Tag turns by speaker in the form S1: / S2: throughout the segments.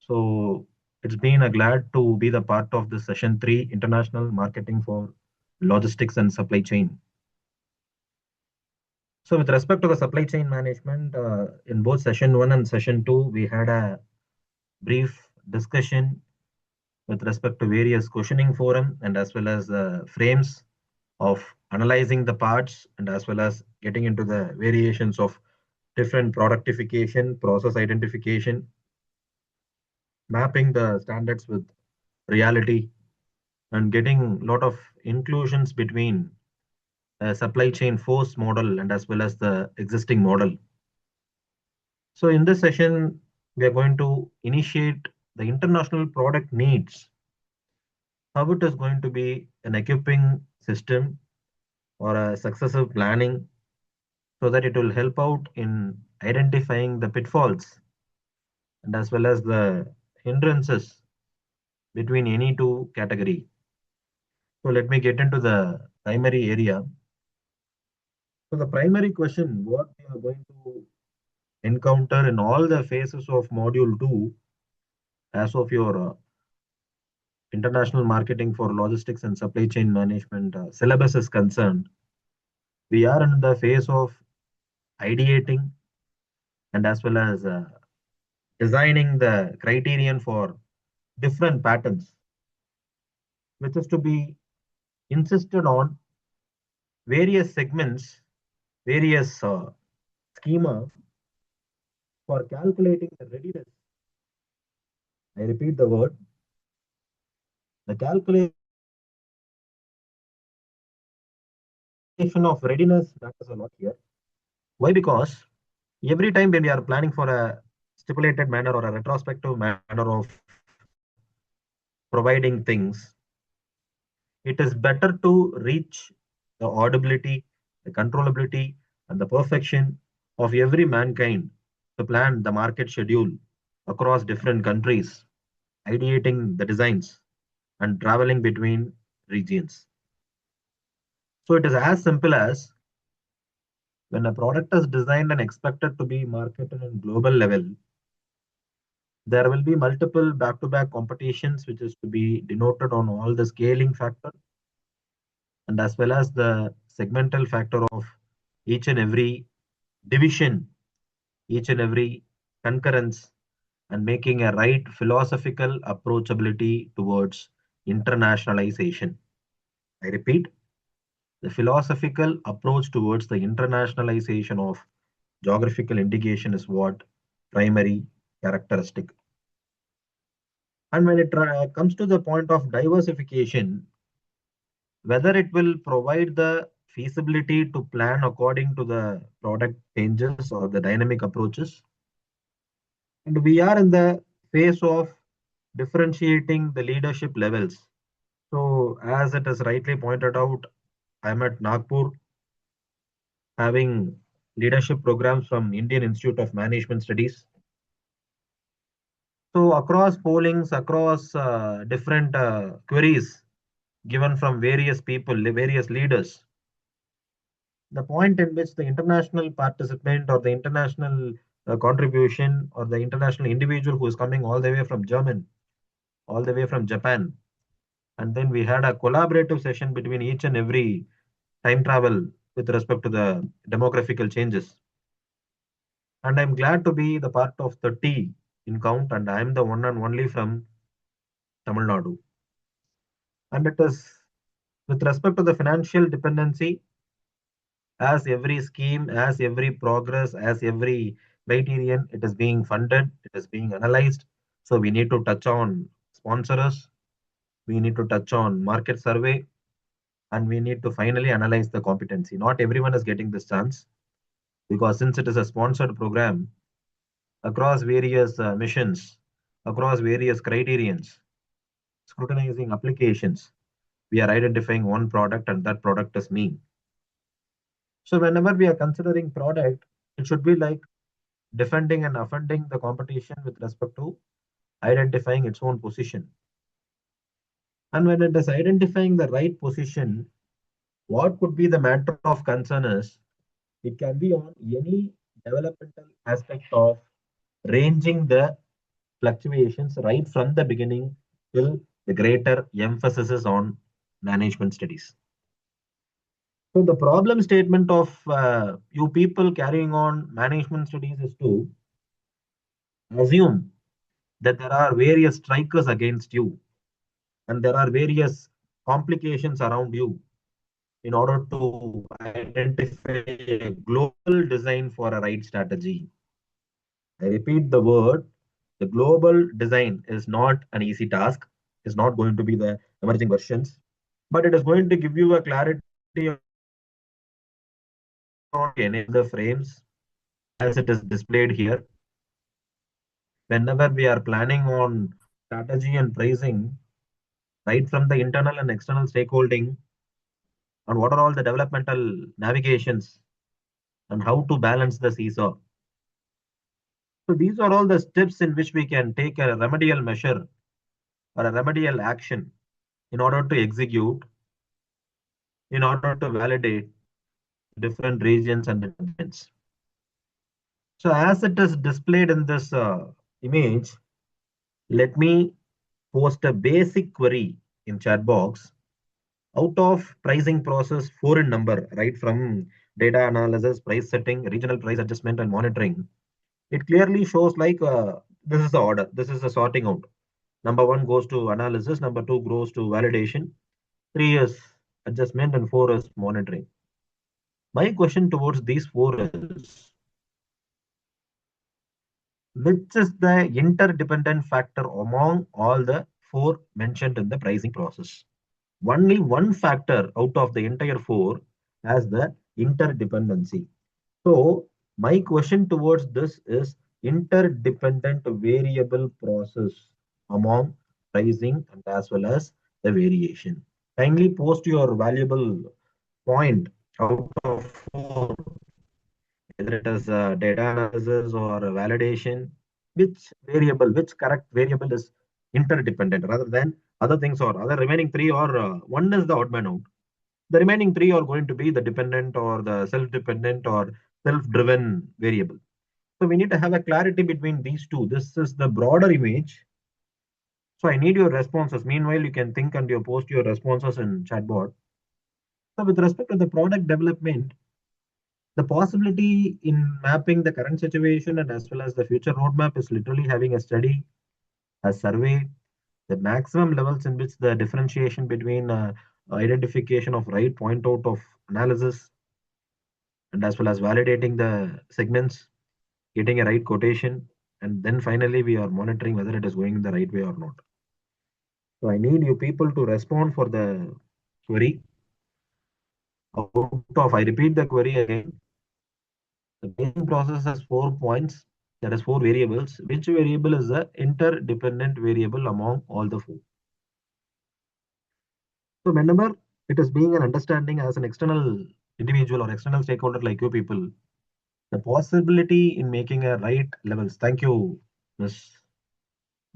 S1: So it's been a glad to be the part of the session 3, International Marketing for Logistics and Supply Chain. So with respect to the supply chain management, in both session 1 and session 2, we had a brief discussion with respect to various questioning forum and as well as the frames of analyzing the parts and as well as getting into the variations of different productification, process identification, mapping the standards with reality, and getting a lot of inclusions between supply chain force model and as well as the existing model. So in this session, we are going to initiate the international product needs, how it is going to be an equipping system or a successive planning so that it will help out in identifying the pitfalls and as well as the hindrances between any two category. So let me get into the primary area. So the primary question, what we are going to encounter in all the phases of module 2 as of your international marketing for logistics and supply chain management syllabus is concerned, we are in the phase of ideating and as well as designing the criterion for different patterns, which is to be insisted on various segments, various schema for calculating the readiness. I repeat the word, the calculation of readiness matters a lot here. Why? Because every time when we are planning for a stipulated manner or a retrospective manner of providing things, it is better to reach the audibility, the controllability, and the perfection of every mankind to plan the market schedule across different countries, ideating the designs and traveling between regions. So it is as simple as when a product is designed and expected to be marketed on global level, there will be multiple back-to-back competitions, which is to be denoted on all the scaling factor and as well as the segmental factor of each and every division, each and every concurrence, and making a right philosophical approachability towards internationalization. I repeat, the philosophical approach towards the internationalization of geographical indication is what primary characteristic. And when it comes to the point of diversification, whether it will provide the feasibility to plan according to the product changes or the dynamic approaches. And we are in the phase of differentiating the leadership levels. So, as it is rightly pointed out, I'm at Nagpur having leadership programs from Indian Institute of Management Studies. So, across pollings, across different queries given from various people, various leaders, the point in which the international participant or the international contribution or the international individual who is coming all the way from German, all the way from Japan, and then we had a collaborative session between each and every time travel with respect to the demographical changes. And I'm glad to be the part of 30 in count, and I'm the one and only from Tamil Nadu. And it is with respect to the financial dependency, as every scheme, as every progress, as every criterion, it is being funded, it is being analyzed. So we need to touch on sponsors, we need to touch on market survey, and we need to finally analyze the competency. Not everyone is getting this chance because since it is a sponsored program across various missions, across various criterions, scrutinizing applications, we are identifying one product and that product is me. So whenever we are considering product, it should be like defending and offending the competition with respect to identifying its own position. And when it is identifying the right position, what could be the matter of concern is it can be on any developmental aspect of ranging the fluctuations right from the beginning till the greater emphasis is on management studies. So the problem statement of you people carrying on management studies is to assume that there are various strikers against you and there are various complications around you in order to identify a global design for a right strategy. I repeat the word, the global design is not an easy task, is not going to be the emerging versions, but it is going to give you a clarity on any of the frames as it is displayed here. Whenever we are planning on strategy and pricing, right from the internal and external stakeholding, on what are all the developmental navigations and how to balance the seesaw. So these are all the steps in which we can take a remedial measure or a remedial action in order to execute, in order to validate different regions and departments. So as it is displayed in this image, let me post a basic query in chat box out of pricing process 4 in number, right from data analysis, price setting, regional price adjustment, and monitoring. It clearly shows like this is the order, this is the sorting out. Number one goes to analysis, number two goes to validation, three is adjustment, and four is monitoring. My question towards these four is which is the interdependent factor among all the four mentioned in the pricing process? Only one factor out of the entire four has the interdependency. So my question towards this is interdependent variable process among pricing and as well as the variation. Kindly post your valuable point out of four, whether it is data analysis or validation, which variable, which correct variable is interdependent rather than other things or other remaining three or one is the odd man out. The remaining three are going to be the dependent or the self-dependent or self-driven variable. So we need to have a clarity between these two. This is the broader image. So I need your responses. Meanwhile, you can think and you post your responses in chatbot. So with respect to the product development, the possibility in mapping the current situation and as well as the future roadmap is literally having a study, a survey, the maximum levels in which the differentiation between identification of right point out of analysis and as well as validating the segments, getting a right quotation, and then finally we are monitoring whether it is going in the right way or not. So I need you people to respond for the query. Out of, I repeat the query again. The pricing process has 4 points, that is four variables. Which variable is the interdependent variable among all the four? So whenever it is being an understanding as an external individual or external stakeholder like you people, the possibility in making a right levels. Thank you, Ms.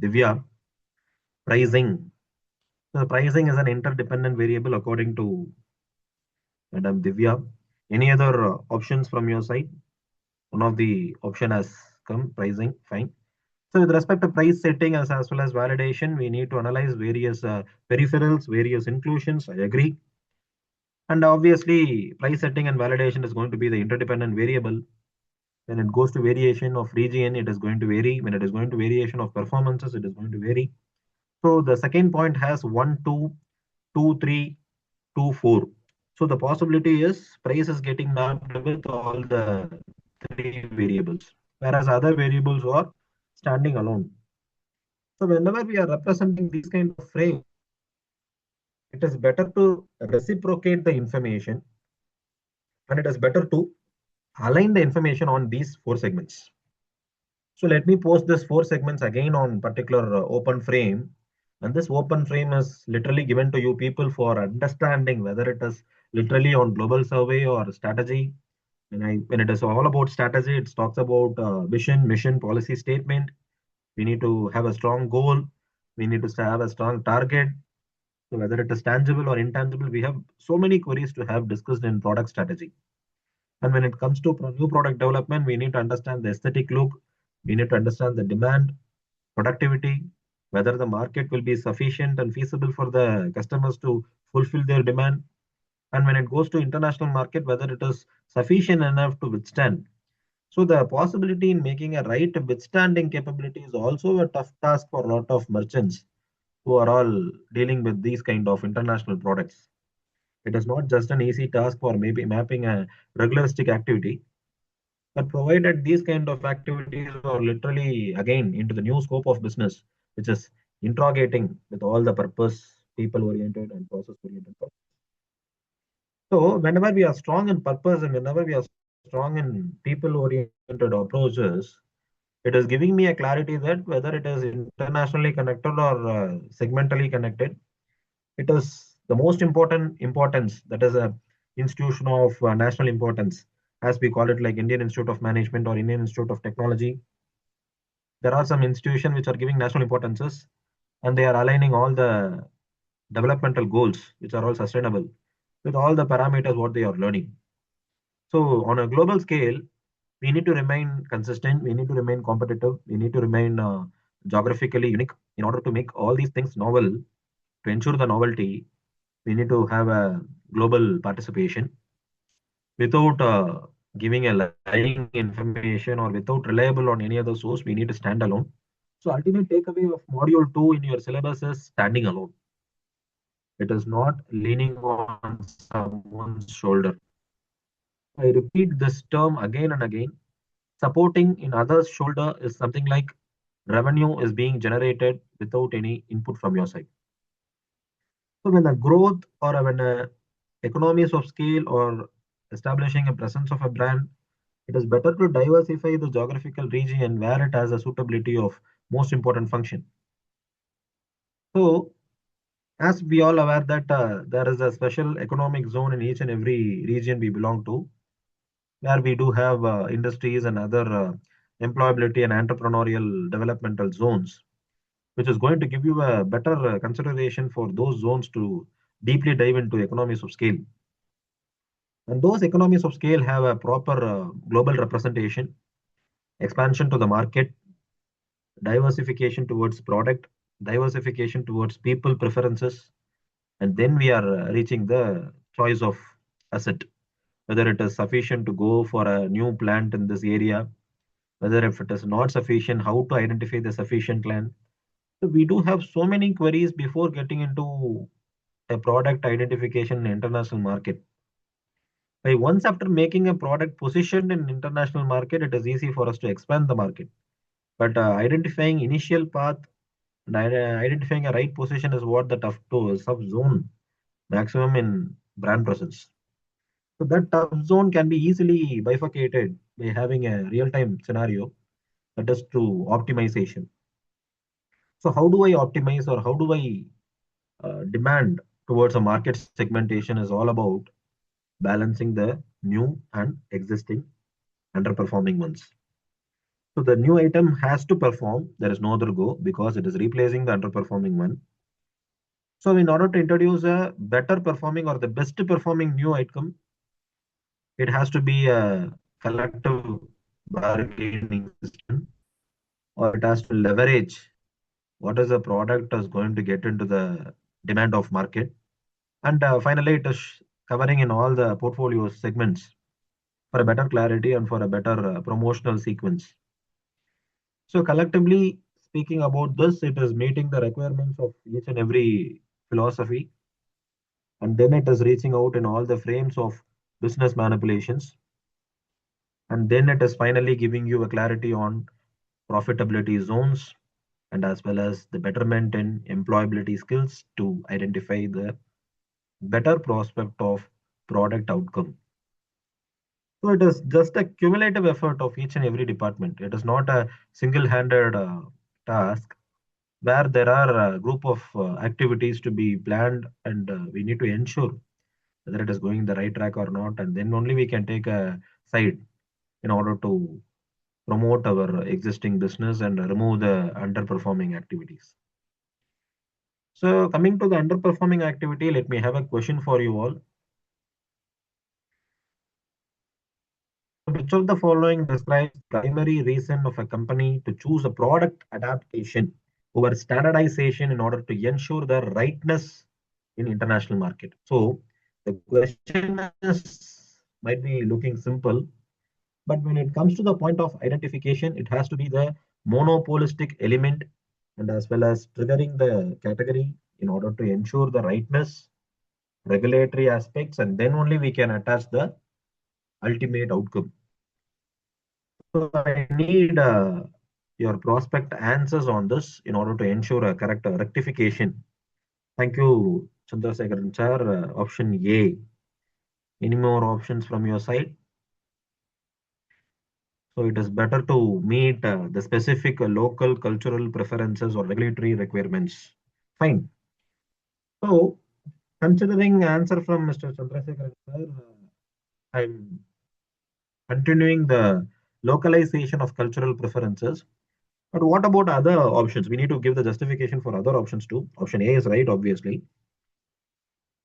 S1: Divya. Pricing. So pricing is an interdependent variable according to Madam Divya. Any other options from your side? One of the option has come, pricing, fine. So with respect to price setting as well as validation, we need to analyze various peripherals, various inclusions. I agree. And obviously, price setting and validation is going to be the interdependent variable. When it goes to variation of region, it is going to vary. When it is going to variation of performances, it is going to vary. So the second point has 1, 2, 2, 3, 2, 4. So the possibility is price is getting mapped with all the three variables, whereas other variables are standing alone. So whenever we are representing these kind of frame, it is better to reciprocate the information and it is better to align the information on these four segments. So let me post this four segments again on particular open frame. And this open frame is literally given to you people for understanding whether it is literally on global survey or strategy. When it is all about strategy, it talks about vision, mission, policy statement. We need to have a strong goal. We need to have a strong target. So whether it is tangible or intangible, we have so many queries to have discussed in product strategy. And when it comes to new product development, we need to understand the aesthetic look. We need to understand the demand productivity, whether the market will be sufficient and feasible for the customers to fulfill their demand, and when it goes to international market, whether it is sufficient enough to withstand. So the possibility in making a right withstanding capability is also a tough task for a lot of merchants who are all dealing with these kind of international products. It is not just an easy task for maybe mapping a regularistic activity, but provided these kind of activities are literally again into the new scope of business, which is interrogating with all the purpose, people oriented and process oriented. So whenever we are strong in purpose and whenever we are strong in people oriented approaches, it is giving me a clarity that whether it is internationally connected or segmentally connected, it is the most important importance, that is a institution of national importance, as we call it, like Indian Institute of Management or Indian Institute of Technology. There are some institutions which are giving national importances, and they are aligning all the developmental goals which are all sustainable with all the parameters what they are learning. So on a global scale, we need to remain consistent, we need to remain competitive, we need to remain geographically unique in order to make all these things novel. To ensure the novelty, we need to have a global participation without giving a lying information or without reliable on any other source. We need to stand alone. So ultimate takeaway of module 2 in your syllabus is standing alone. It is not leaning on someone's shoulder. I repeat this term again and again. Supporting in others' shoulder is something like revenue is being generated without any input from your side. So when the growth or when economies of scale or establishing a presence of a brand, it is better to diversify the geographical region where it has a suitability of most important function. So as we all aware that there is a special economic zone in each and every region we belong to, where we do have industries and other employability and entrepreneurial developmental zones, which is going to give you a better consideration for those zones to deeply dive into economies of scale. And those economies of scale have a proper global representation, expansion to the market, diversification towards product, diversification towards people preferences, and then we are reaching the choice of asset, whether it is sufficient to go for a new plant in this area, whether if it is not sufficient, how to identify the sufficient land. So we do have so many queries before getting into a product identification in international market. By once after making a product positioned in international market, it is easy for us to expand the market. But identifying initial path and identifying a right position is what the tough to sub zone maximum in brand presence. So that tough zone can be easily bifurcated by having a real-time scenario, that is through optimization. So how do I optimize or how do I demand towards a market segmentation is all about balancing the new and existing underperforming ones. So the new item has to perform. There is no other go because it is replacing the underperforming one. So in order to introduce a better performing or the best performing new item, it has to be a collective bargaining system, or it has to leverage what is the product is going to get into the demand of market. And finally, it is covering in all the portfolio segments for a better clarity and for a better promotional sequence. So collectively speaking about this, it is meeting the requirements of each and every philosophy, and then it is reaching out in all the frames of business manipulations, and then it is finally giving you a clarity on profitability zones and as well as the betterment in employability skills to identify the better prospect of product outcome. So it is just a cumulative effort of each and every department. It is not a single-handed task where there are a group of activities to be planned, and we need to ensure whether it is going the right track or not, and then only we can take a side in order to promote our existing business and remove the underperforming activities. So coming to the underperforming activity, let me have a question for you all. which of the following describes primary reason of a company to choose a product adaptation over standardization in order to ensure the rightness in international market? So the question is might be looking simple, but when it comes to the point of identification, it has to be the monopolistic element and as well as triggering the category in order to ensure the rightness, regulatory aspects, and then only we can attach the ultimate outcome. So I need your prospect answers on this in order to ensure a correct rectification. Thank you, Chandrasekharan sir. Option A. Any more options from your side? So it is better to meet the specific local cultural preferences or regulatory requirements. Fine. So considering answer from Mr. Chandrasekharan sir, I'm continuing the localization of cultural preferences. But what about other options? We need to give the justification for other options too. Option A is right, obviously.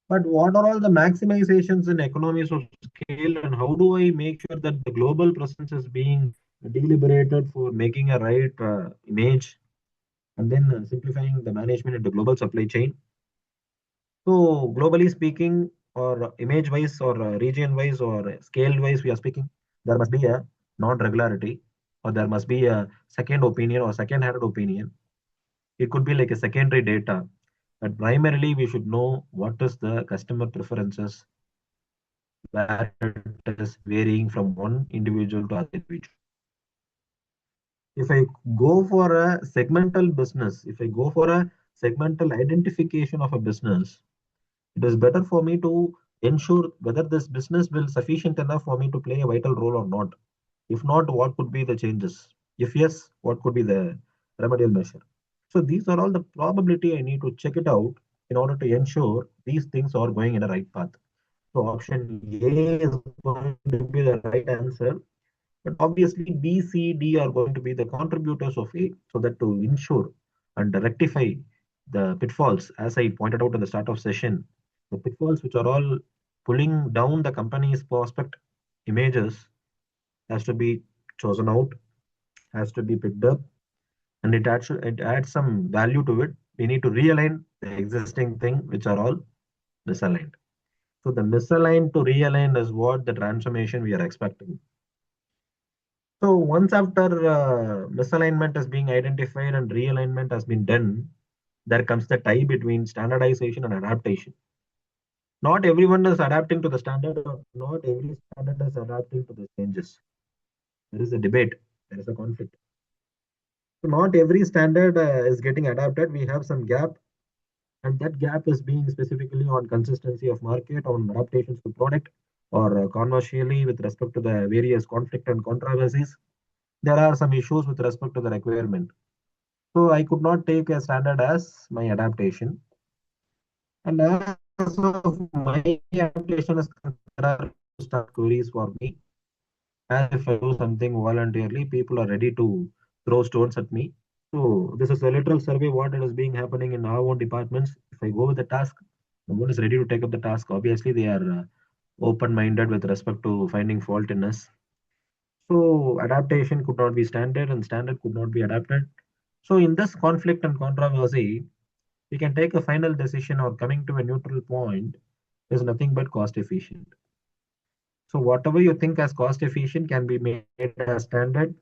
S1: But what are all the maximizations in economies of scale, and how do I make sure that the global presence is being deliberated for making a right image and then simplifying the management into global supply chain? So, globally speaking, or image wise, or region wise, or scale wise, we are speaking, there must be a non regularity, or there must be a second opinion or second hand opinion. It could be like a secondary data, but primarily we should know what is the customer preferences where it is varying from one individual to other individual. If I go for a segmental business, if I go for a segmental identification of a business, it is better for me to ensure whether this business will sufficient enough for me to play a vital role or not. If not, what could be the changes? If yes, what could be the remedial measure? So these are all the probability I need to check it out in order to ensure these things are going in the right path. So option A is going to be the right answer, but obviously B, C, D are going to be the contributors of A, so that to ensure and rectify the pitfalls, as I pointed out in the start of session, the pitfalls which are all pulling down the company's prospect images has to be chosen out, has to be picked up, and it adds some value to it. We need to realign the existing thing which are all misaligned. So the misaligned to realign is what the transformation we are expecting. So once after misalignment is being identified and realignment has been done, there comes the tie between standardization and adaptation. Not everyone is adapting to the standard, or not every standard is adapting to the changes. There is a debate, there is a conflict. So not every standard is getting adapted. We have some gap, and that gap is being specifically on consistency of market, on adaptations to product, or commercially with respect to the various conflict and controversies. There are some issues with respect to the requirement. So I could not take a standard as my adaptation. And as of my adaptation is concerned, there are start queries for me. As if I do something voluntarily, people are ready to throw stones at me. So this is a literal survey what it is being happening in our own departments. If I go with the task, no one is ready to take up the task. Obviously, they are open-minded with respect to finding fault in us. So adaptation could not be standard, and standard could not be adapted. So in this conflict and controversy, we can take a final decision or coming to a neutral point is nothing but cost efficient. So whatever you think as cost efficient can be made as standard,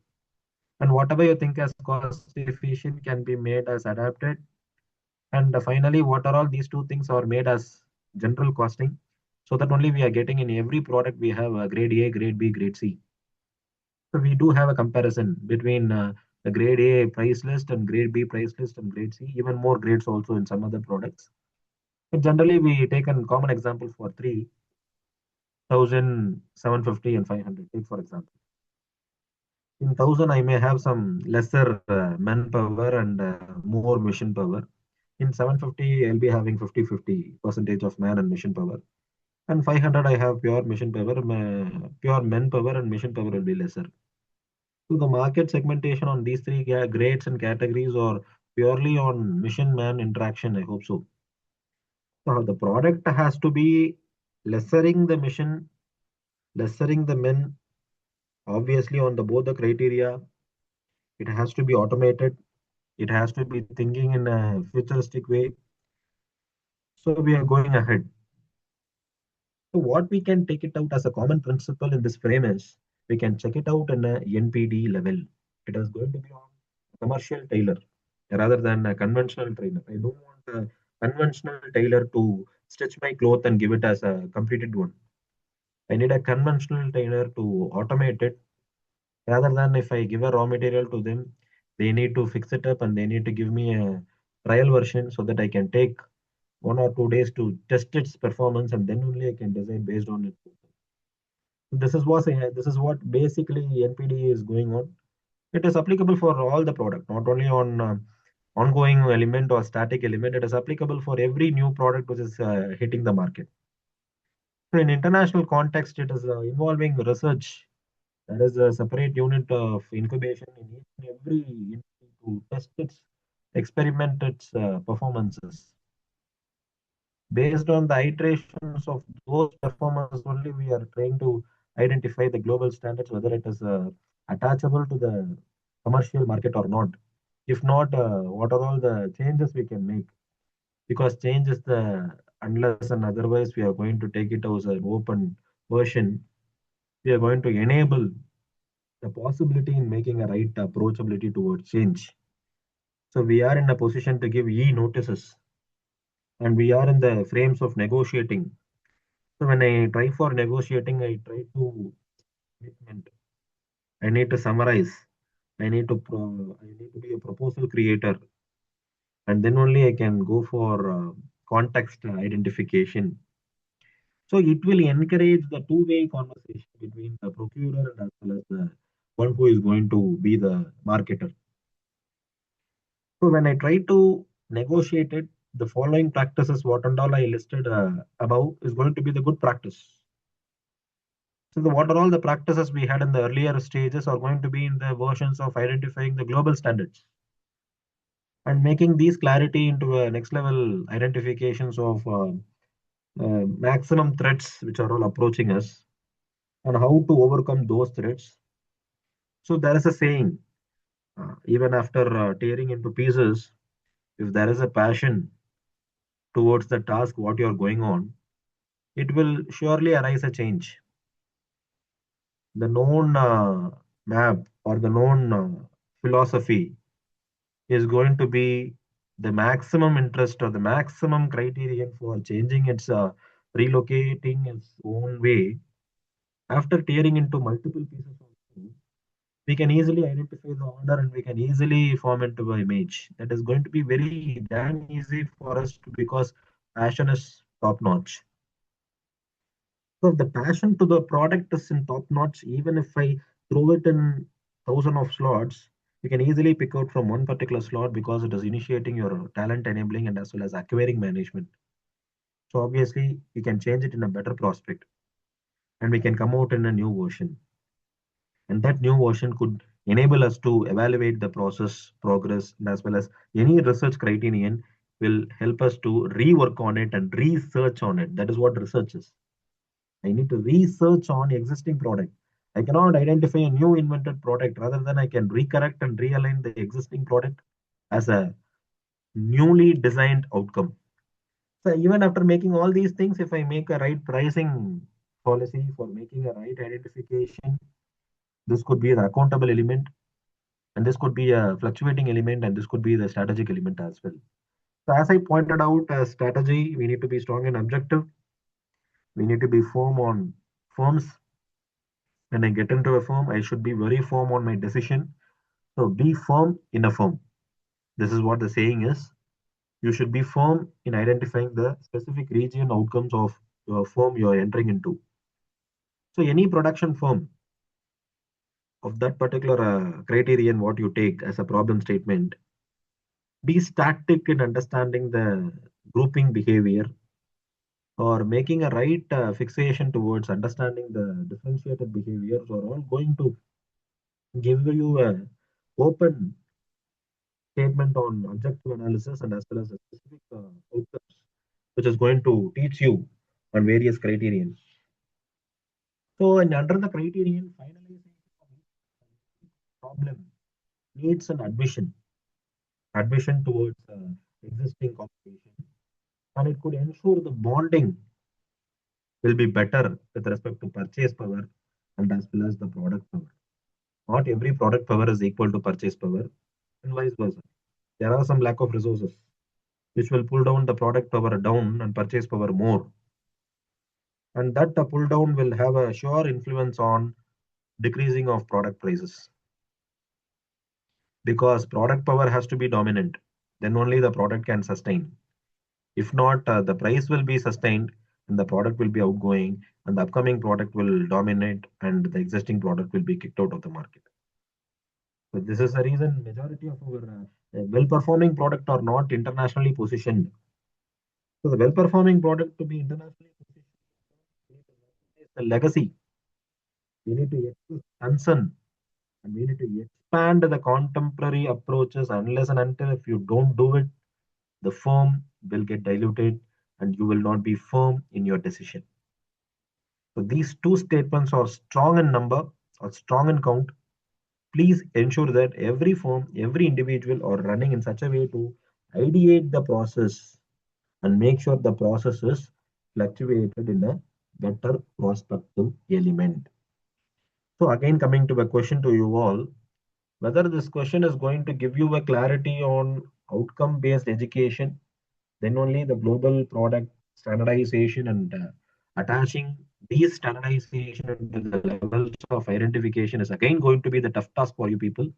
S1: and whatever you think as cost efficient can be made as adapted. And finally, what are all these two things are made as general costing, so that only we are getting in every product we have a grade A, grade B, grade C. So we do have a comparison between the grade A price list and grade B price list and grade C, even more grades also in some other products. But generally, we take a common example for 3,750 and 500. Take for example, in 1,000, I may have some lesser manpower and more machine power. In 750, I'll be having 50-50 percentage of man and machine power. And 500, I have pure machine power, pure manpower and machine power will be lesser. So the market segmentation on these three grades and categories or purely on mission man interaction, I hope so. So the product has to be lessening the mission, lessening the men, Obviously, on the both the criteria, it has to be automated. It has to be thinking in a futuristic way. So we are going ahead. So what we can take it out as a common principle in this frame is we can check it out in a NPD level. It is going to be on commercial tailor rather than a conventional trainer. I don't want a conventional tailor to stitch my cloth and give it as a completed one. I need a conventional tailor to automate it rather than if I give a raw material to them, they need to fix it up and they need to give me a trial version so that I can take 1 or 2 days to test its performance and then only I can design based on it. This is what basically NPD is going on. It is applicable for all the product, not only on ongoing element or static element. It is applicable for every new product which is hitting the market. So in international context, it is involving research. There is a separate unit of incubation in each and every industry to test its experiment its performances. Based on the iterations of those performances only, we are trying to identify the global standards, whether it is attachable to the commercial market or not. If not, what are all the changes we can make? Because change is the unless and otherwise we are going to take it as an open version. We are going to enable the possibility in making a right approachability towards change. So we are in a position to give e notices, and we are in the frames of negotiating. So when I try for negotiating, I try to commitment. I need to summarize. I need to be a proposal creator, and then only I can go for context identification. So it will encourage the two-way conversation between the procurer and as well as the one who is going to be the marketer. So when I try to negotiate it, the following practices, what and all I listed above, is going to be the good practice. So what are all the practices we had in the earlier stages are going to be in the versions of identifying the global standards and making these clarity into a next level identifications of maximum threats which are all approaching us and how to overcome those threats. So there is a saying, even after tearing into pieces, if there is a passion towards the task what you are going on, it will surely arise a change. The known map or the known philosophy is going to be the maximum interest or the maximum criterion for changing its relocating its own way. After tearing into multiple pieces of code, we can easily identify the order and we can easily form into an image. That is going to be very damn easy for us to, because passion is top notch. So if the passion to the product is in top notch, even if I throw it in thousand of slots, you can easily pick out from one particular slot because it is initiating your talent enabling and as well as acquiring management. So obviously we can change it in a better prospect and we can come out in a new version. And that new version could enable us to evaluate the process progress and as well as any research criterion will help us to rework on it and research on it. That is what research is. I need to research on existing product. I cannot identify a new invented product. Rather than I can recorrect and realign the existing product as a newly designed outcome. So even after making all these things, if I make a right pricing policy for making a right identification, this could be the accountable element, and this could be a fluctuating element, and this could be the strategic element as well. So as I pointed out, strategy, we need to be strong and objective. We need to be firm on firms. When I get into a firm, I should be very firm on my decision. So be firm in a firm. This is what the saying is. You should be firm in identifying the specific region outcomes of your firm you are entering into. So any production firm of that particular criterion, what you take as a problem statement, be static in understanding the grouping behavior or making a right fixation towards understanding the differentiated behaviors are all going to give you a open statement on objective analysis and as well as a specific outcomes, which is going to teach you on various criterion. So, and under the criterion, finalization problem needs an admission towards existing competition, and it could ensure the bonding will be better with respect to purchase power and as well as the product power. Not every product power is equal to purchase power, and vice versa. There are some lack of resources which will pull down the product power down and purchase power more, and that pull down will have a sure influence on decreasing of product prices, because product power has to be dominant, then only the product can sustain. If not, the price will be sustained and the product will be outgoing, and the upcoming product will dominate and the existing product will be kicked out of the market. So this is the reason majority of our well-performing product are not internationally positioned. So the well-performing product to be internationally positioned, we need to recognize the legacy. We need to express concern, and we need to expand the contemporary approaches. Unless and until if you don't do it, the firm will get diluted and you will not be firm in your decision. So these two statements are strong in number or strong in count. Please ensure that every firm, every individual are running in such a way to ideate the process and make sure the process is fluctuated in a better prospective element. So again, coming to a question to you all, whether this question is going to give you a clarity on outcome-based education, then only the global product standardization and attaching these standardization into the levels of identification is again going to be the tough task for you people.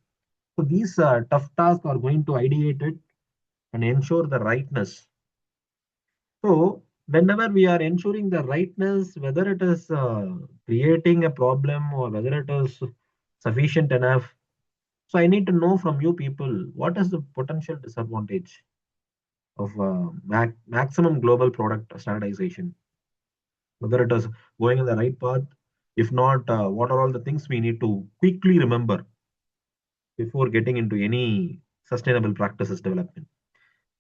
S1: So these tough tasks are going to ideate it and ensure the rightness. So whenever we are ensuring the rightness, whether it is creating a problem or whether it is sufficient enough, so I need to know from you people what is the potential disadvantage of maximum global product standardization, whether it is going in the right path. If not, what are all the things we need to quickly remember before getting into any sustainable practices development.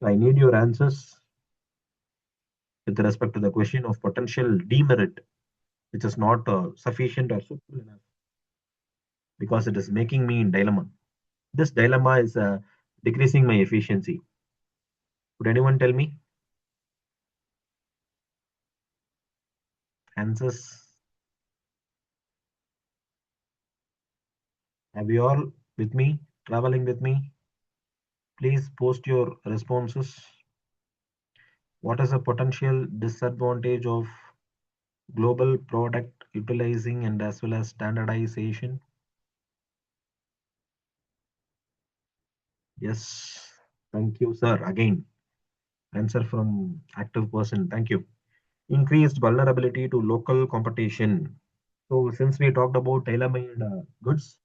S1: So I need your answers with respect to the question of potential demerit, which is not sufficient or suitable enough, because it is making me in dilemma. This dilemma is decreasing my efficiency. Could anyone tell me answers? Have you all with me, traveling with me? Please post your responses. What is the potential disadvantage of global product utilizing and as well as standardization? Yes, thank you, sir. Again, answer from active person. Thank you. Increased vulnerability to local competition. So, since we talked about tailor-made goods,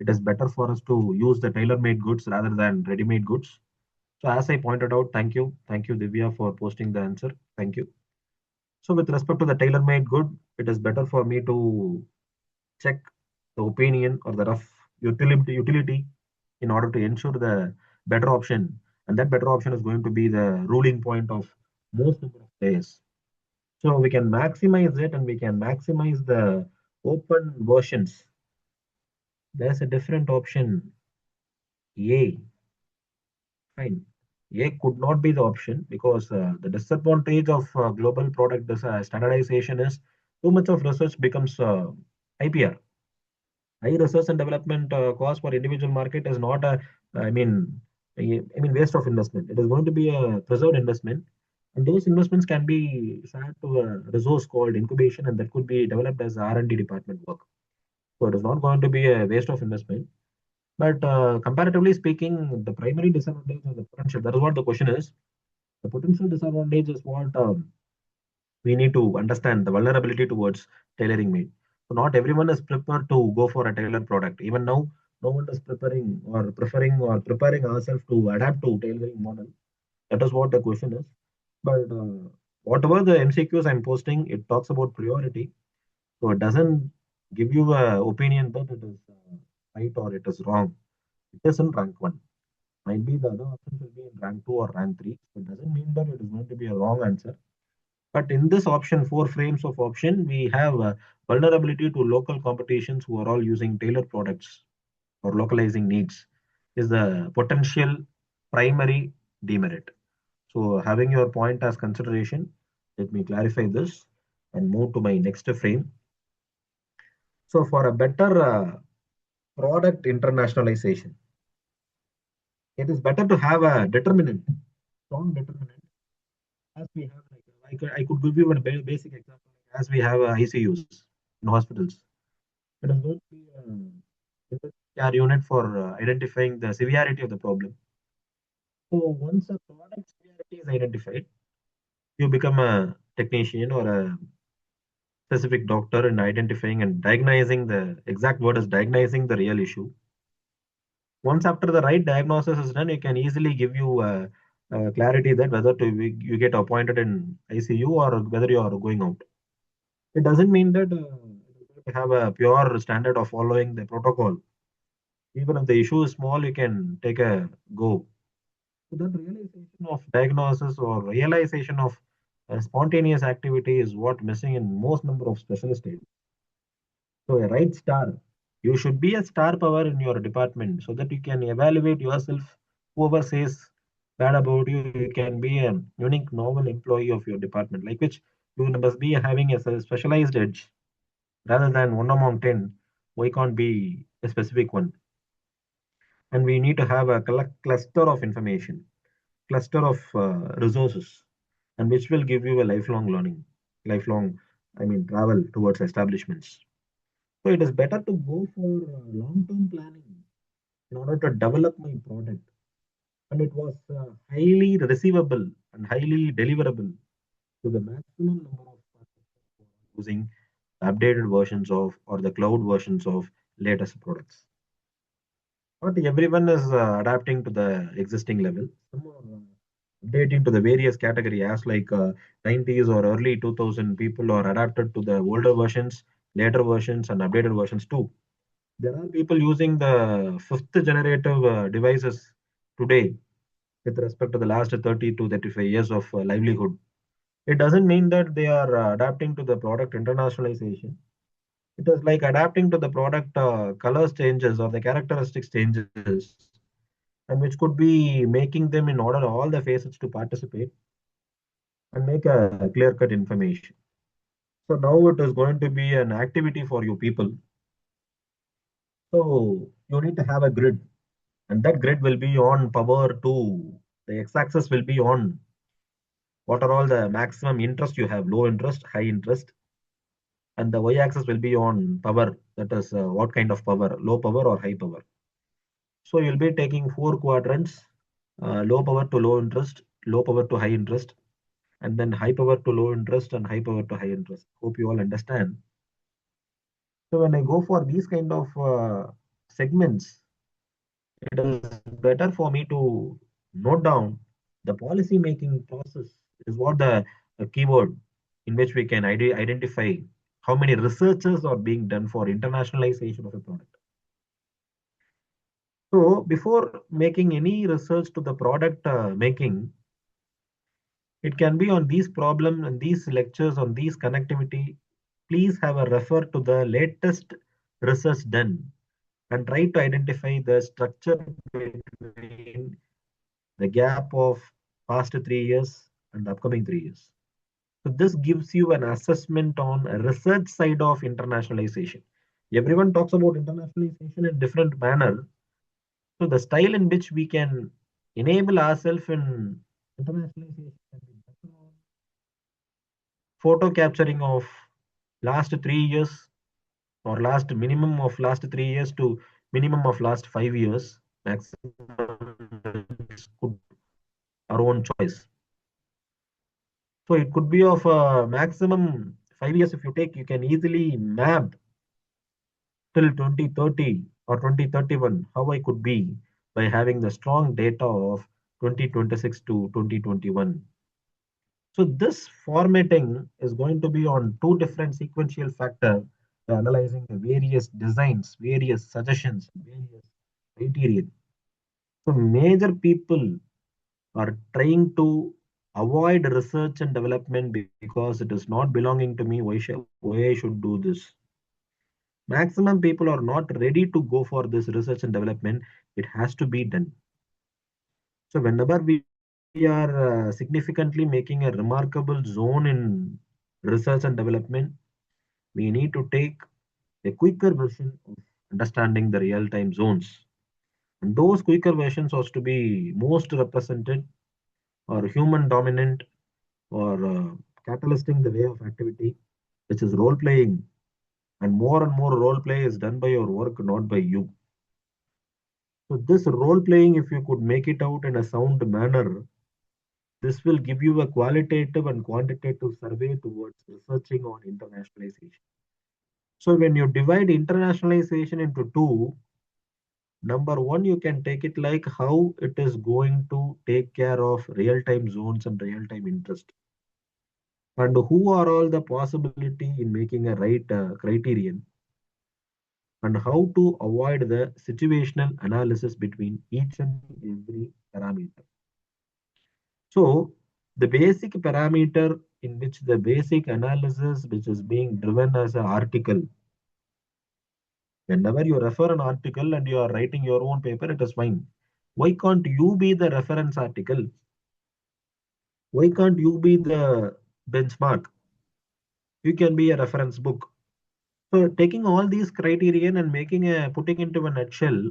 S1: it is better for us to use the tailor-made goods rather than ready-made goods. So, as I pointed out, thank you, Divya, for posting the answer. Thank you. So, with respect to the tailor-made good, it is better for me to check the opinion or the rough utility in order to ensure the better option. And that better option is going to be the ruling point of most number of players. So we can maximize it and we can maximize the open versions. There's a different option. A, fine. A could not be the option because the disadvantage of global product standardization is too much of research becomes IPR. High research and development cost for individual market is not a, I mean, waste of investment. It is going to be a preserved investment, and those investments can be sent to a resource called incubation, and that could be developed as R&D department work. So it is not going to be a waste of investment. But comparatively speaking, the primary disadvantage or the potential, that is what the question is. The potential disadvantage is what we need to understand the vulnerability towards tailoring made. So not everyone is prepared to go for a tailored product. Even now, no one is preparing or preferring or preparing ourselves to adapt to tailoring model. That is what the question is. But whatever the MCQs I'm posting, it talks about priority. So it doesn't give you a opinion that it is right or it is wrong. It is in rank one. Might be the other options will be in rank two or rank three. It doesn't mean that it is going to be a wrong answer. But in this option, four frames of option, we have vulnerability to local competitions who are all using tailored products. or localizing needs is the potential primary demerit. So, having your point as consideration, let me clarify this and move to my next frame. So, for a better product internationalization, it is better to have a determinant, strong determinant, as we have. Like, I could give you a basic example. As we have ICUs in hospitals, it is going to be a intensive care unit for identifying the severity of the problem. So, once a product severity is identified, you become a technician or a specific doctor in identifying and diagnosing the exact word is diagnosing the real issue. Once after the right diagnosis is done, you can easily give you clarity that whether to you get appointed in ICU or whether you are going out. It doesn't mean that you have a pure standard of following the protocol. Even if the issue is small, you can take a go. So that realization of diagnosis or realization of spontaneous activity is what missing in most number of specialist areas. So a right star. You should be a star power in your department so that you can evaluate yourself. Whoever says bad about you, you can be a unique novel employee of your department, like which you must be having a specialized edge rather than one among 10. Why can't be a specific one? And we need to have a cluster of information, cluster of resources, and which will give you a lifelong learning, lifelong, I mean, travel towards establishments. So it is better to go for long-term planning in order to develop my product. And it was highly receivable and highly deliverable to the maximum number of participants using updated versions of or the cloud versions of latest products. Not everyone is adapting to the existing level. Some are updating to the various category as like 90s or early 2000 people are adapted to the older versions, later versions, and updated versions too. There are people using the fifth generative devices today with respect to the last 30 to 35 years of livelihood. It doesn't mean that they are adapting to the product internationalization. It is like adapting to the product colors changes or the characteristics changes, and which could be making them in order all the facets to participate and make a clear cut information. So now it is going to be an activity for you people. So you need to have a grid, and that grid will be on power to the x-axis will be on what are all the maximum interest you have, low interest, high interest, and the y-axis will be on power. That is what kind of power, low power or high power. So you'll be taking four quadrants: low power to low interest, low power to high interest, and then high power to low interest and high power to high interest. Hope you all understand. So when I go for these kind of segments, it is better for me to note down the policy making process is what the keyword in which we can identify how many researches are being done for internationalization of a product. So before making any research to the product making, it can be on these problem and these lectures on these connectivity. Please have a refer to the latest research done and try to identify the structure between the gap of past 3 years and the upcoming 3 years. So this gives you an assessment on a research side of internationalization. Everyone talks about internationalization in different manner. So the style in which we can enable ourselves in internationalization can be better on photo capturing of last 3 years or last minimum of last 3 years to minimum of last 5 years. Maximum could our own choice. So it could be of maximum 5 years. If you take, you can easily map till 2030 or 2031 how I could be by having the strong data of 2026 to 2021. So this formatting is going to be on two different sequential factor, analyzing the various designs, various suggestions, various criteria. So major people are trying to avoid research and development because it is not belonging to me. Why I should do this? Maximum people are not ready to go for this research and development. It has to be done. So whenever we are significantly making a remarkable zone in research and development, we need to take a quicker version of understanding the real-time zones. And those quicker versions are to be most represented or human dominant or catalyzing the way of activity, which is role playing. And more role play is done by your work, not by you. So this role playing, if you could make it out in a sound manner, this will give you a qualitative and quantitative survey towards researching on internationalization. So when you divide internationalization into two, number one, you can take it like how it is going to take care of real-time zones and real-time interest. And who are all the possibility in making a right criterion, and how to avoid the situational analysis between each and every parameter. So the basic parameter in which the basic analysis which is being driven as an article, whenever you refer an article and you are writing your own paper, it is fine. Why can't you be the reference article? Why can't you be the benchmark? You can be a reference book. So taking all these criterion and putting into a nutshell,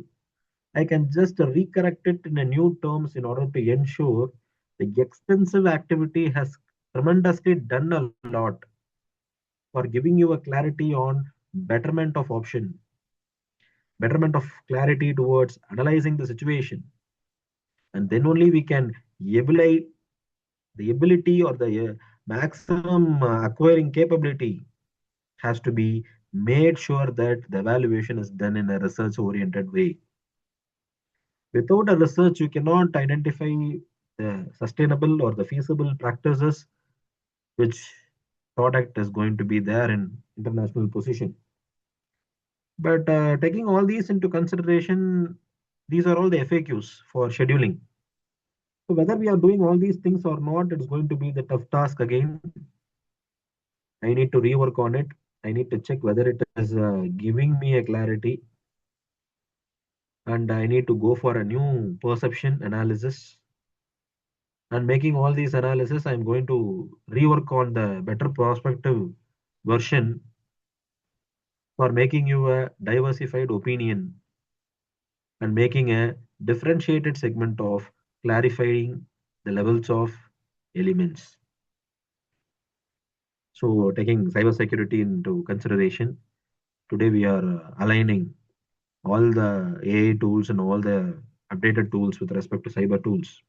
S1: I can just recorrect it in a new terms in order to ensure the extensive activity has tremendously done a lot for giving you a clarity on betterment of option, betterment of clarity towards analyzing the situation, and then only we can evaluate the ability or the maximum acquiring capability has to be made sure that the evaluation is done in a research oriented way. Without a research, you cannot identify the sustainable or the feasible practices which product is going to be there in international position. But taking all these into consideration, these are all the FAQs for scheduling. So whether we are doing all these things or not, it's going to be the tough task again. I need to rework on it. I need to check whether it is giving me a clarity, and I need to go for a new perception analysis. And making all these analysis, I'm going to rework on the better prospective version for making you a diversified opinion and making a differentiated segment of clarifying the levels of elements. So taking cybersecurity into consideration, today we are aligning all the AI tools and all the updated tools with respect to cyber tools.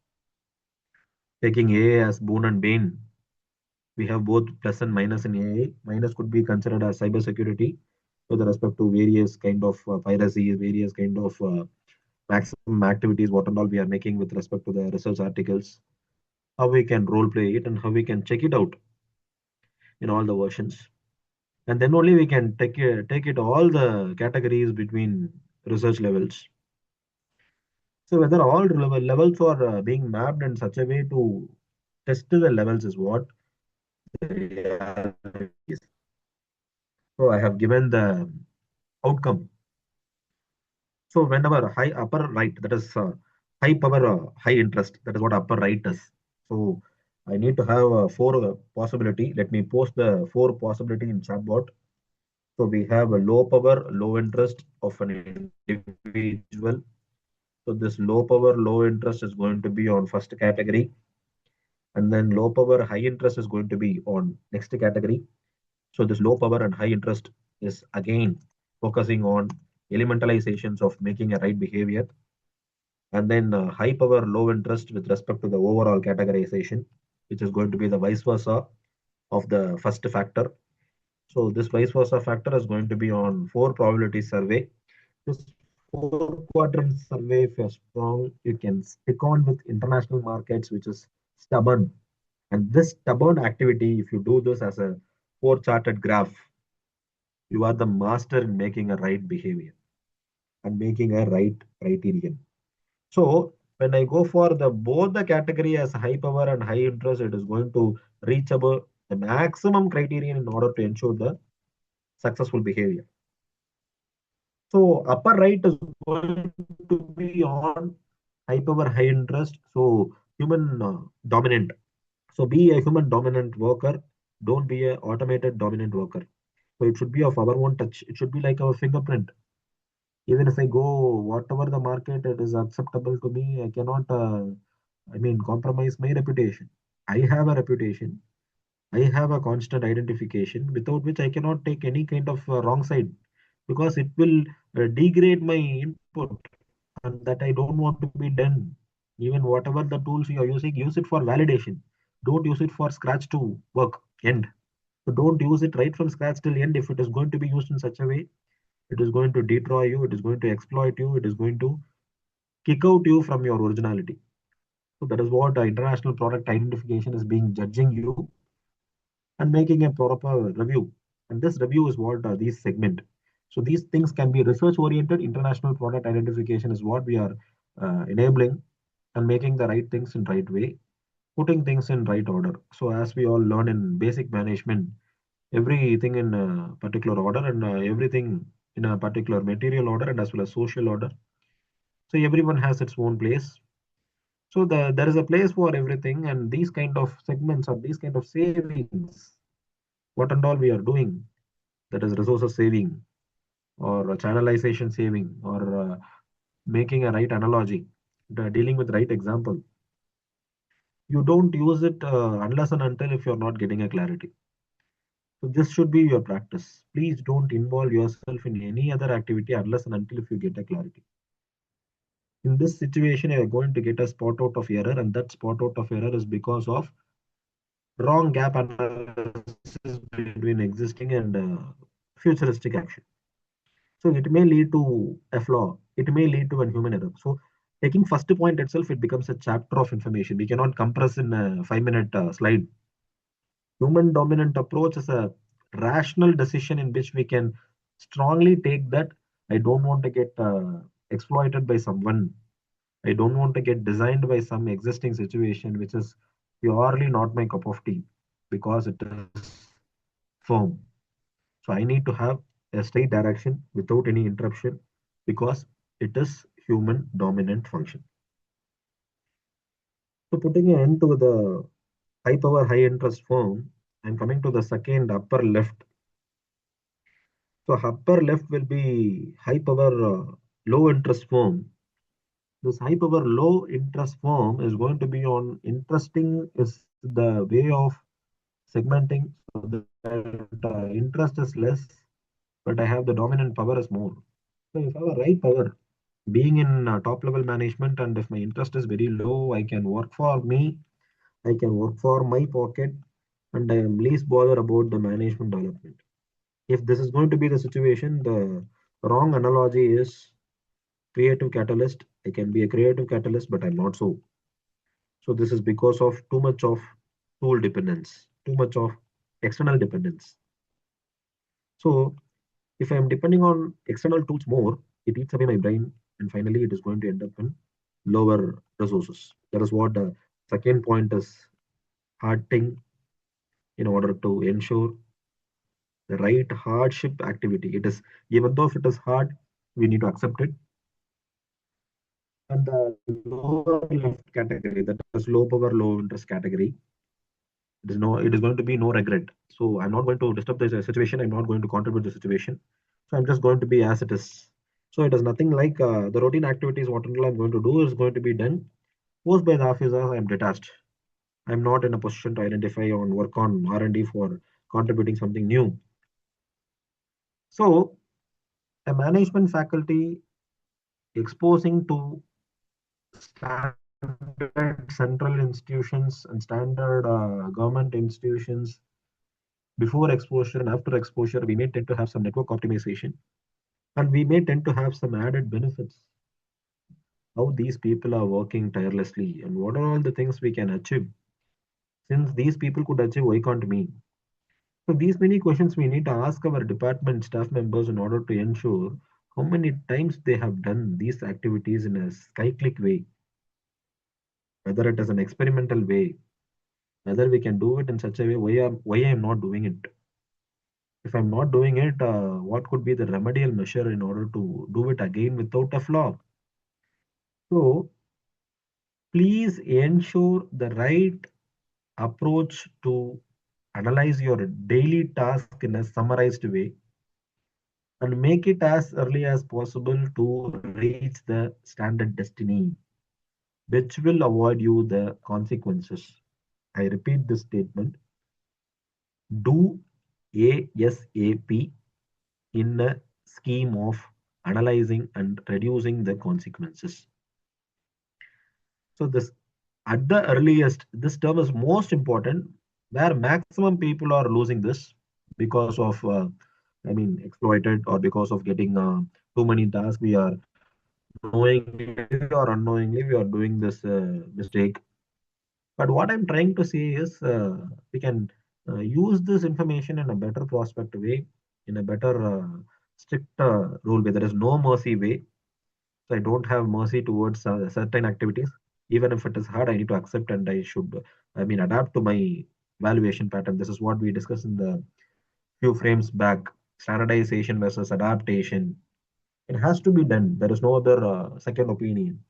S1: Taking AI as boon and bane, we have both plus and minus in AI. Minus could be considered as cybersecurity with respect to various kind of piracy, various kind of maximum activities, what and all we are making with respect to the research articles, how we can role play it and how we can check it out in all the versions. And then only we can take it all the categories between research levels. So whether all levels are being mapped in such a way to test the levels is what the reality is. So I have given the outcome. So whenever high upper right, that is high power, high interest, that is what upper right is. So I need to have four possibility. Let me post the four possibility in chatbot. So we have a low power, low interest of an individual. So this low power, low interest is going to be on first category, and then low power, high interest is going to be on next category. So this low power and high interest is again focusing on elementalizations of making a right behavior, and then high power, low interest with respect to the overall categorization, which is going to be the vice versa of the first factor. So this vice versa factor is going to be on four probability survey. This four quadrant survey, if you're strong, you can stick on with international markets, which is stubborn. And this stubborn activity, if you do this as a four charted graph, you are the master in making a right behavior and making a right criterion. So when I go for the both the category as high power and high interest, it is going to reach about the maximum criterion in order to ensure the successful behavior. So upper right is going to be on high power, high interest. So human dominant. So be a human dominant worker. Don't be a automated dominant worker. So it should be of our own touch. It should be like our fingerprint. Even if I go whatever the market, it is acceptable to me. I cannot, compromise my reputation. I have a reputation. I have a constant identification without which I cannot take any kind of wrong side because it will degrade my input and that I don't want to be done. Even whatever the tools you are using, use it for validation. Don't use it for scratch to work end. So don't use it right from scratch till end. If it is going to be used in such a way, it is going to destroy you, it is going to exploit you, it is going to kick out you from your originality. So that is what international product identification is being judging you and making a proper review. And this review is what these segment. So these things can be research oriented. International product identification is what we are enabling and making the right things in right way, putting things in right order. So as we all learn in basic management, everything in a particular order and everything in a particular material order and as well as social order. So everyone has its own place. So there is a place for everything, and these kind of segments or these kind of savings, what and all we are doing, that is resources saving or channelization saving or making a right analogy, dealing with right example. You don't use it unless and until if you're not getting a clarity. So this should be your practice. Please don't involve yourself in any other activity unless and until if you get a clarity. In this situation, you are going to get a spot out of error, and that spot out of error is because of wrong gap analysis between existing and futuristic action. So it may lead to a flaw. It may lead to a human error. So taking first point itself, it becomes a chapter of information. We cannot compress in a 5 minute slide. Human dominant approach is a rational decision in which we can strongly take that I don't want to get exploited by someone. I don't want to get designed by some existing situation which is purely not my cup of tea because it is firm. So I need to have a straight direction without any interruption because it is human dominant function. So putting an end to the high power, high interest firm, I'm coming to the second upper left. So upper left will be high power, low interest firm. This high power, low interest firm is going to be on interesting is the way of segmenting so that interest is less, but I have the dominant power is more. So if I have a right power, being in top level management, and if my interest is very low, I can work for me, I can work for my pocket, and I am least bothered about the management development. If this is going to be the situation, the wrong analogy is creative catalyst. I can be a creative catalyst, but I'm not so. So this is because of too much of tool dependence, too much of external dependence. So if I'm depending on external tools more, it eats away my brain, and finally it is going to end up in lower resources. That is what the second point is hard thing in order to ensure the right hardship activity. It is even though if it is hard, we need to accept it. And the lower left category, that is low power, low interest category, it is going to be no regret. So I'm not going to disturb the situation. I'm not going to contribute the situation. So I'm just going to be as it is. So it is nothing like the routine activities. What I'm going to do is going to be done. Post by the officers, I'm detached. I'm not in a position to identify or work on R&D for contributing something new. So a management faculty exposing to standard central institutions and standard government institutions before exposure and after exposure, we may tend to have some network optimization and we may tend to have some added benefits. How these people are working tirelessly and what are all the things we can achieve. Since these people could achieve, why can't me? So these many questions we need to ask our department staff members in order to ensure how many times they have done these activities in a cyclic way, whether it is an experimental way, whether we can do it in such a way, why I am not doing it. If I'm not doing it, what could be the remedial measure in order to do it again without a flaw? So please ensure the right approach to analyze your daily task in a summarized way and make it as early as possible to reach the standard destiny, which will avoid you the consequences. I repeat this statement: do ASAP in a scheme of analyzing and reducing the consequences. So this at the earliest, this term is most important where maximum people are losing this because of exploited or because of getting too many tasks. We are knowingly or unknowingly we are doing this mistake. But what I'm trying to say is we can use this information in a better prospect way, in a better strict rule way. There is no mercy way. So I don't have mercy towards certain activities. Even if it is hard, I need to accept and I should, adapt to my valuation pattern. This is what we discussed in the few frames back. Standardization versus adaptation. It has to be done. There is no other second opinion.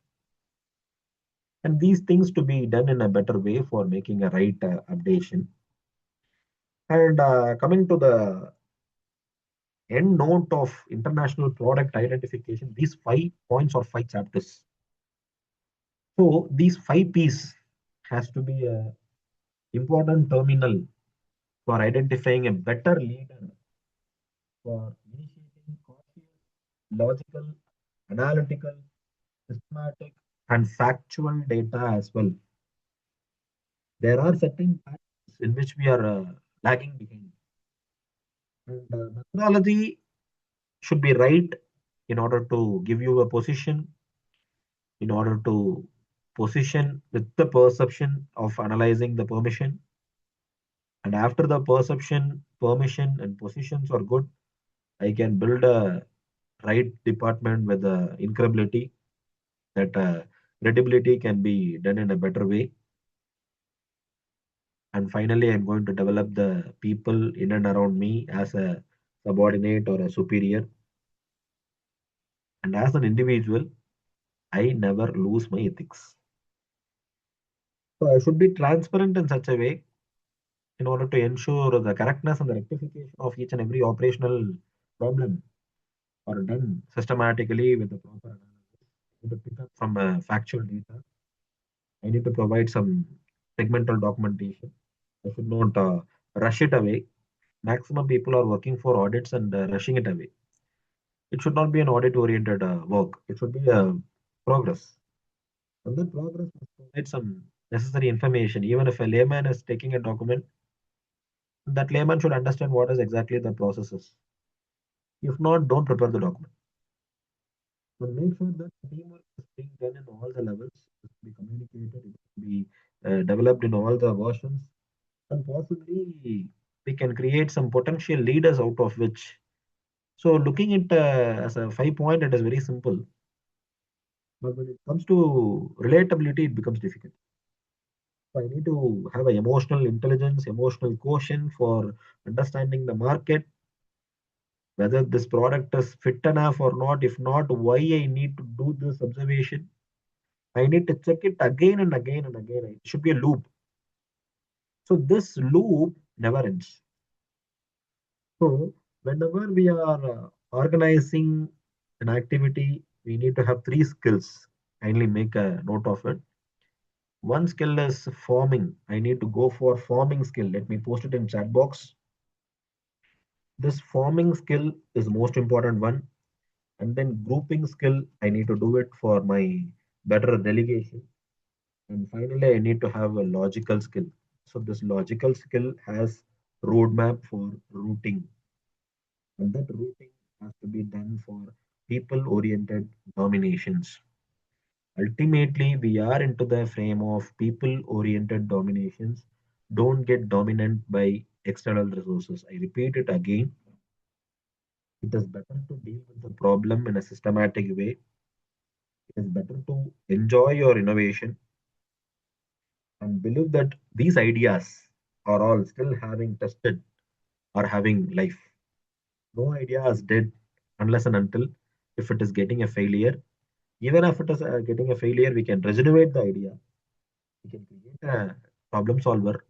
S1: And these things to be done in a better way for making a right updation. And coming to the end note of international product identification, these 5 points or 5 chapters. So these 5 P's has to be a important terminal for identifying a better leader, for initiating cautious, logical, analytical, systematic, and factual data as well. There are certain patterns in which we are lagging behind. And methodology should be right in order to give you a position, in order to position with the perception of analyzing the permission. And after the perception, permission, and positions are good, I can build a right department with the incredibility that credibility can be done in a better way. And finally, I'm going to develop the people in and around me as a subordinate or a superior. And as an individual, I never lose my ethics. So I should be transparent in such a way in order to ensure the correctness and the rectification of each and every operational problem are done systematically with the proper analysis. I need to pick up from factual data. I need to provide some segmental documentation. I should not rush it away. Maximum people are working for audits and rushing it away. It should not be an audit oriented work. It should be a progress. And that progress must provide some necessary information. Even if a layman is taking a document, that layman should understand what is exactly the process is. If not, don't prepare the document. But make sure that teamwork is being done in all the levels, it will be communicated, it will be developed in all the versions, and possibly we can create some potential leaders out of which. So looking at as a 5 point, it is very simple. But when it comes to relatability, it becomes difficult. So I need to have an emotional intelligence, emotional quotient for understanding the market, whether this product is fit enough or not. If not, why I need to do this observation. I need to check it again and again and again. It should be a loop. So this loop never ends. So whenever we are organizing an activity, we need to have 3 skills. Kindly make a note of it. One skill is forming. I need to go for forming skill. Let me post it in chat box. This forming skill is the most important one. And then grouping skill, I need to do it for my better delegation. And finally, I need to have a logical skill. So this logical skill has roadmap for routing. And that routing has to be done for people-oriented dominations. Ultimately, we are into the frame of people-oriented dominations. Don't get dominant by external resources. I repeat it again. It is better to deal with the problem in a systematic way. It is better to enjoy your innovation and believe that these ideas are all still having tested or having life. No idea is dead unless and until if it is getting a failure. Even if it is getting a failure, we can regenerate the idea. We can create a problem solver,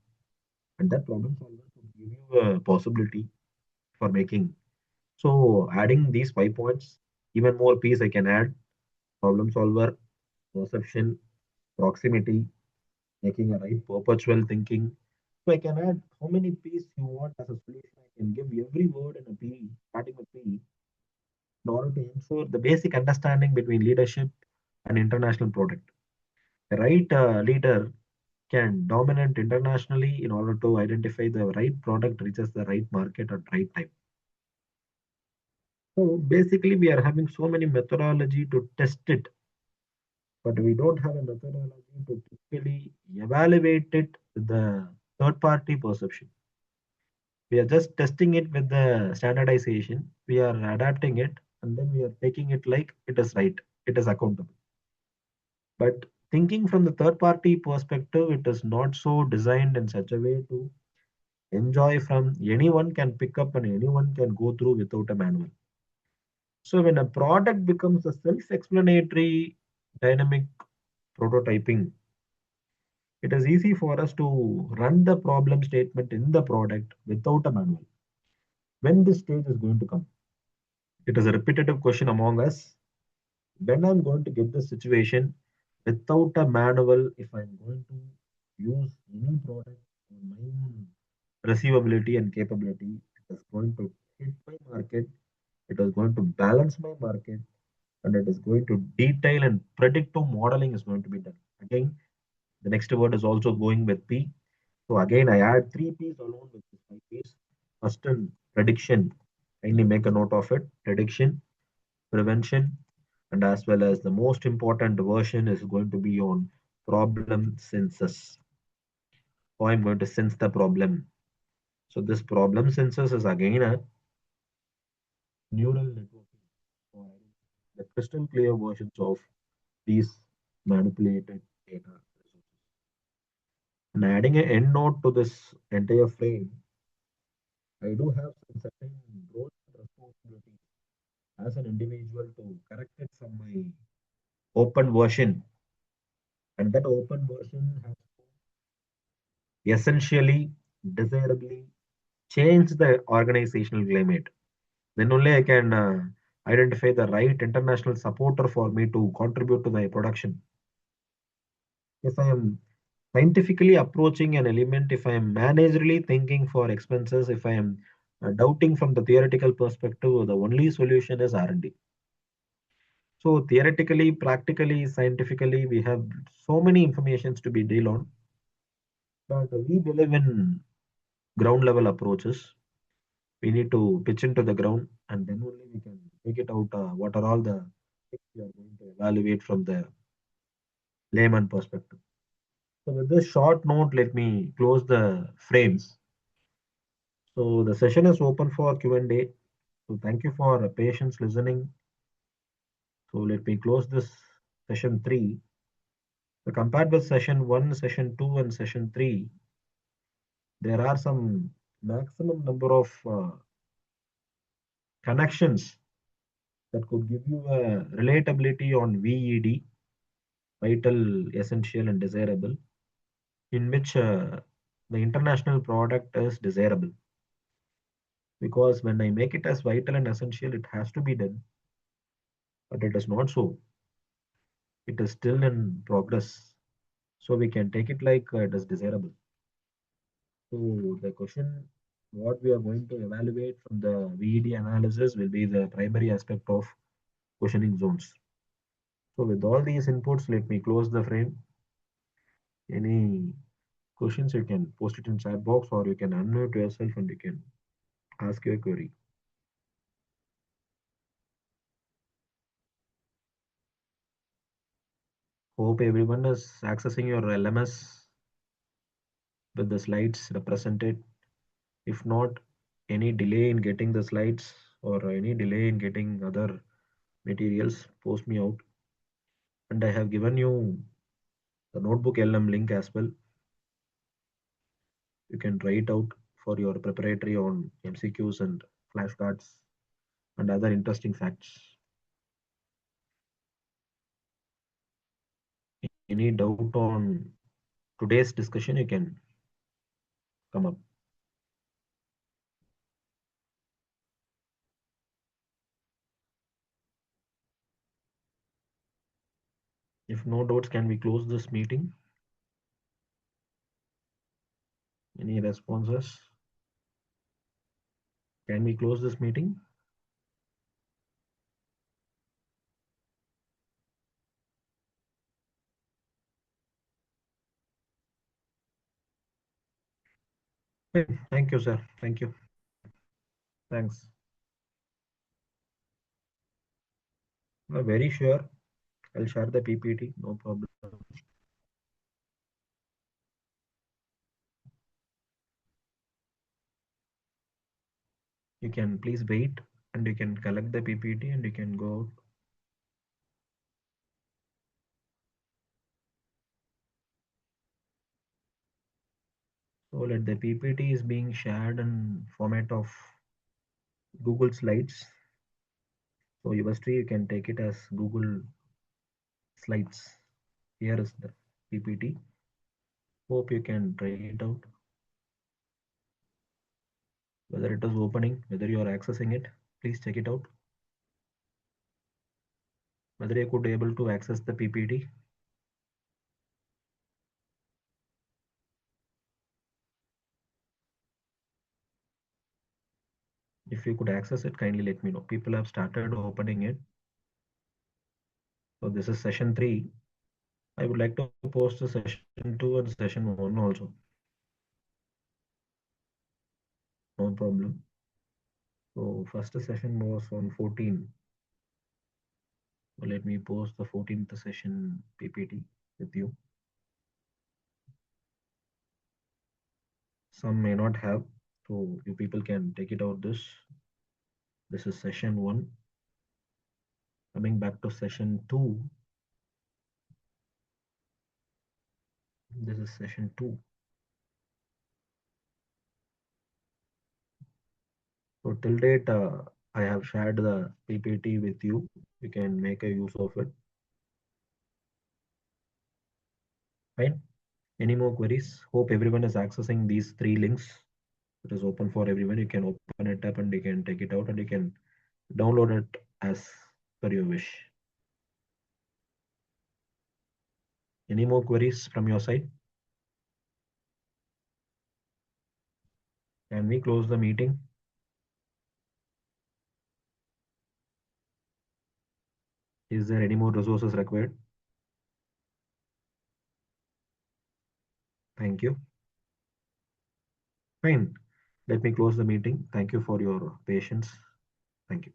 S1: and that problem solver could give you a possibility for making. So, adding these 5 points, even more piece I can add: problem solver, perception, proximity, making a right perpetual thinking. So, I can add how many P's you want as a solution. I can give every word in a P, starting with P, in order to ensure the basic understanding between leadership and international product. The right leader can dominate internationally in order to identify the right product reaches the right market at right time. So basically, we are having so many methodology to test it, but we don't have a methodology to typically evaluate it with the third party perception. We are just testing it with the standardization. We are adapting it, and then we are taking it like it is right. It is accountable. But thinking from the third party perspective, it is not so designed in such a way to enjoy from anyone can pick up and anyone can go through without a manual. So when a product becomes a self-explanatory dynamic prototyping, it is easy for us to run the problem statement in the product without a manual. When this stage is going to come? It is a repetitive question among us. When I'm going to get the situation without a manual, if I'm going to use any product on my own receivability and capability, it is going to hit my market, it is going to balance my market, and it is going to detail and predictive modeling is going to be done. Again, the next word is also going with P. So again, I add three P's alone with this five P's. First, in prediction, kindly make a note of it. Prediction, prevention, and as well as the most important version is going to be on problem senses. How I'm going to sense the problem. So this problem senses is again a neural networking or the crystal clear versions of these manipulated data. And adding an end node to this entire frame, I do have some certain roles and responsibilities as an individual to correct it from my open version. And that open version has to essentially, desirably change the organizational climate. Then only I can identify the right international supporter for me to contribute to the production. If I am scientifically approaching an element, if I am managerially thinking for expenses, if I am doubting from the theoretical perspective, the only solution is R&D. So theoretically, practically, scientifically, we have so many informations to be deal on, but we believe in ground level approaches. We need to pitch into the ground, and then only we can take it out. What are all the things we are going to evaluate from the layman perspective? So with this short note, let me close the frames. So the session is open for Q&A. So thank you for patience listening. So let me close this session 3. So compared with session 1, session 2, and session 3, there are some maximum number of connections that could give you a relatability on VED, vital, essential, and desirable, in which the international product is desirable. Because when I make it as vital and essential, it has to be done, but it is not so. It is still in progress. So we can take it like it is desirable. So the question what we are going to evaluate from the VED analysis will be the primary aspect of questioning zones. So with all these inputs, let me close the frame. Any questions, you can post it in chat box or you can unmute yourself and you can ask your query. Hope everyone is accessing your LMS with the slides represented. If not, any delay in getting the slides or any delay in getting other materials, post me out. And I have given you the notebook LM link as well. You can try it out for your preparatory on MCQs and flashcards. and other interesting facts. Any doubt on today's discussion, you can come up. If no doubts, can we close this meeting? Any responses? Can we close this meeting? Thank you, sir. Thank you. Thanks. Very sure. I'll share the PPT. No problem. You can please wait and you can collect the PPT and you can go out. So let the PPT is being shared in format of Google Slides. So Yuvasri, you can take it as Google Slides. Here is the PPT. Hope you can try it out. Whether it is opening, whether you are accessing it, please check it out. Whether you could able to access the PPT. If you could access it, kindly let me know. People have started opening it. So this is session 3. I would like to post the session 2 and session 1 also. No problem. So first session was on 14. So let me post the 14th session PPT with you. Some may not have, so you people can take it out this. This is session 1. Coming back to session 2. This is session 2. So till date, I have shared the PPT with you. You can make a use of it. Fine. Any more queries? Hope everyone is accessing these 3 links. It is open for everyone. You can open it up and you can take it out and you can download it as per your wish. Any more queries from your side? Can we close the meeting? Is there any more resources required? Thank you. Fine. Let me close the meeting. Thank you for your patience. Thank you.